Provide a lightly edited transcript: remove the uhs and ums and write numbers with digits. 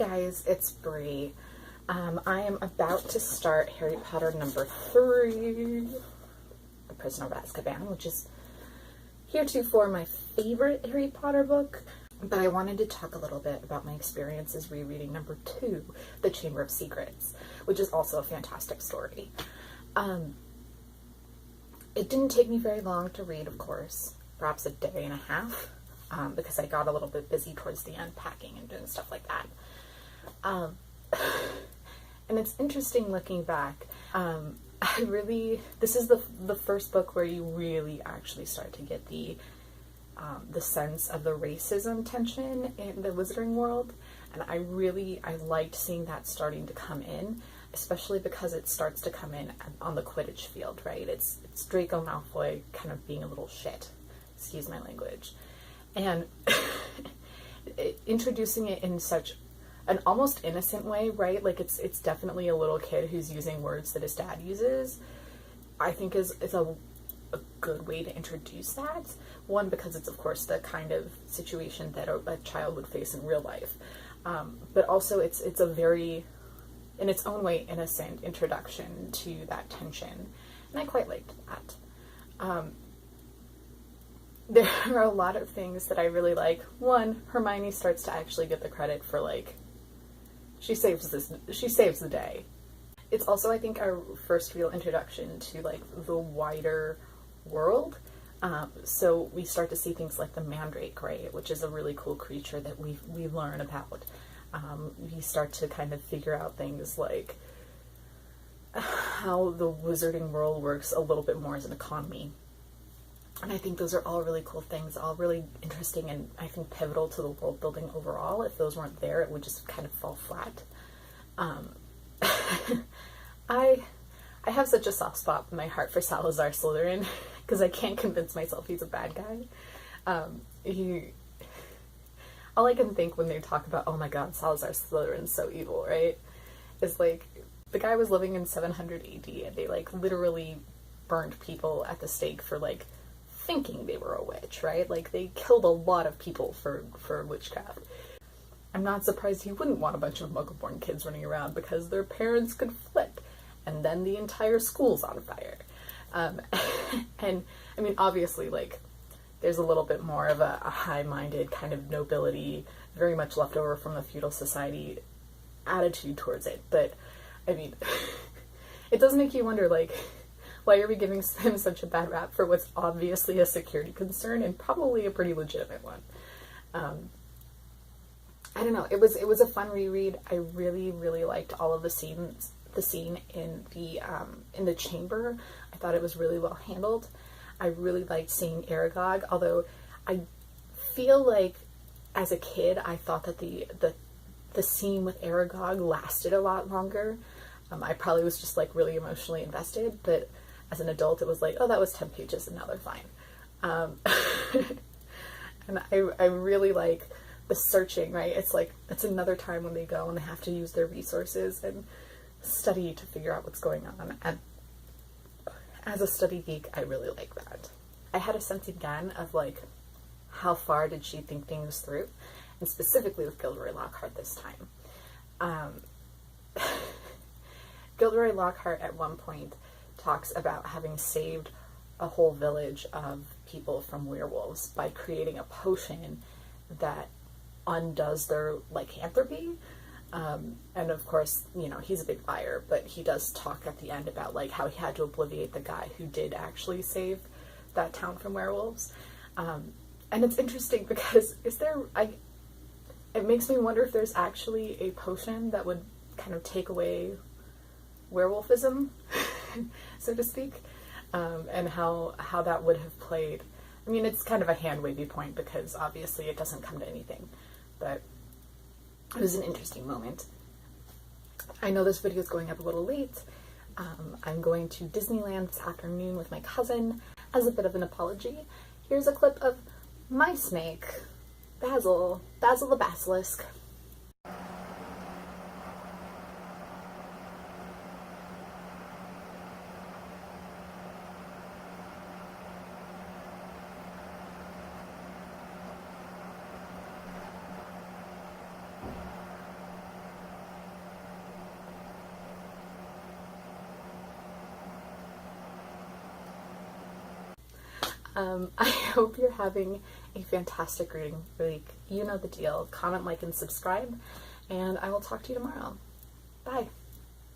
Guys, it's Bree. I am about to start Harry Potter number 3, The Prisoner of Azkaban, which is heretofore my favorite Harry Potter book, but I wanted to talk a little bit about my experiences rereading number 2, The Chamber of Secrets, which is also a fantastic story. It didn't take me very long to read, of course, perhaps a day and a half, because I got a little bit busy towards the end packing and doing stuff like that. And it's interesting looking back. This is the first book where you really actually start to get the sense of the racism tension in the Wizarding world, and I liked seeing that starting to come in, especially because it starts to come in on the Quidditch field, right? It's Draco Malfoy kind of being a little shit, excuse my language, and introducing it in such an almost innocent way, right? Like it's definitely a little kid who's using words that his dad uses. I think is a good way to introduce that. One, because it's of course the kind of situation that a child would face in real life, but also it's a very, in its own way, innocent introduction to that tension, and I quite liked that. There are a lot of things that I really like. One, Hermione starts to actually get the credit for, like, she saves the day. It's also, I think, our first real introduction to, like, the wider world. So we start to see things like the Mandrake, right, which is a really cool creature that we learn about. We start to kind of figure out things like how the Wizarding world works a little bit more as an economy. And I think those are all really cool things, all really interesting, and I think pivotal to the world building overall. If those weren't there, it would just kind of fall flat. I have such a soft spot in my heart for Salazar Slytherin, because I can't convince myself he's a bad guy. All I can think when they talk about, oh my god, Salazar Slytherin's so evil, right, is like, the guy was living in 700 AD, and they, like, literally burned people at the stake for, like, thinking they were a witch, right? Like, they killed a lot of people for witchcraft. I'm not surprised he wouldn't want a bunch of Muggle-born kids running around, because their parents could flip, and then the entire school's on fire. And, I mean, obviously, like, there's a little bit more of a high-minded kind of nobility, very much left over from the feudal society attitude towards it, but, I mean, it does make you wonder, like, why are we giving him such a bad rap for what's obviously a security concern and probably a pretty legitimate one? I don't know. It was a fun reread. I really, really liked all of the scenes. The scene in the chamber, I thought it was really well handled. I really liked seeing Aragog, although I feel like as a kid I thought that the scene with Aragog lasted a lot longer. I probably was just, like, really emotionally invested, but as an adult, it was like, oh, that was 10 pages and now they're fine. And I really like the searching, right? It's like, it's another time when they go and they have to use their resources and study to figure out what's going on. And as a study geek, I really like that. I had a sense again of, like, how far did she think things through? And specifically with Gilderoy Lockhart this time. Gilderoy Lockhart at one point talks about having saved a whole village of people from werewolves by creating a potion that undoes their lycanthropy. And of course, you know, he's a big liar, but he does talk at the end about, like, how he had to obliviate the guy who did actually save that town from werewolves. And it's interesting because it makes me wonder if there's actually a potion that would kind of take away werewolfism, so to speak, and how that would have played. I mean, it's kind of a hand-wavy point because obviously it doesn't come to anything, but it was an interesting moment. I know this video is going up a little late. I'm going to Disneyland this afternoon with my cousin. As a bit of an apology, here's a clip of my snake, Basil the Basilisk. I hope you're having a fantastic reading week. You know the deal. Comment, like, and subscribe, and I will talk to you tomorrow. Bye.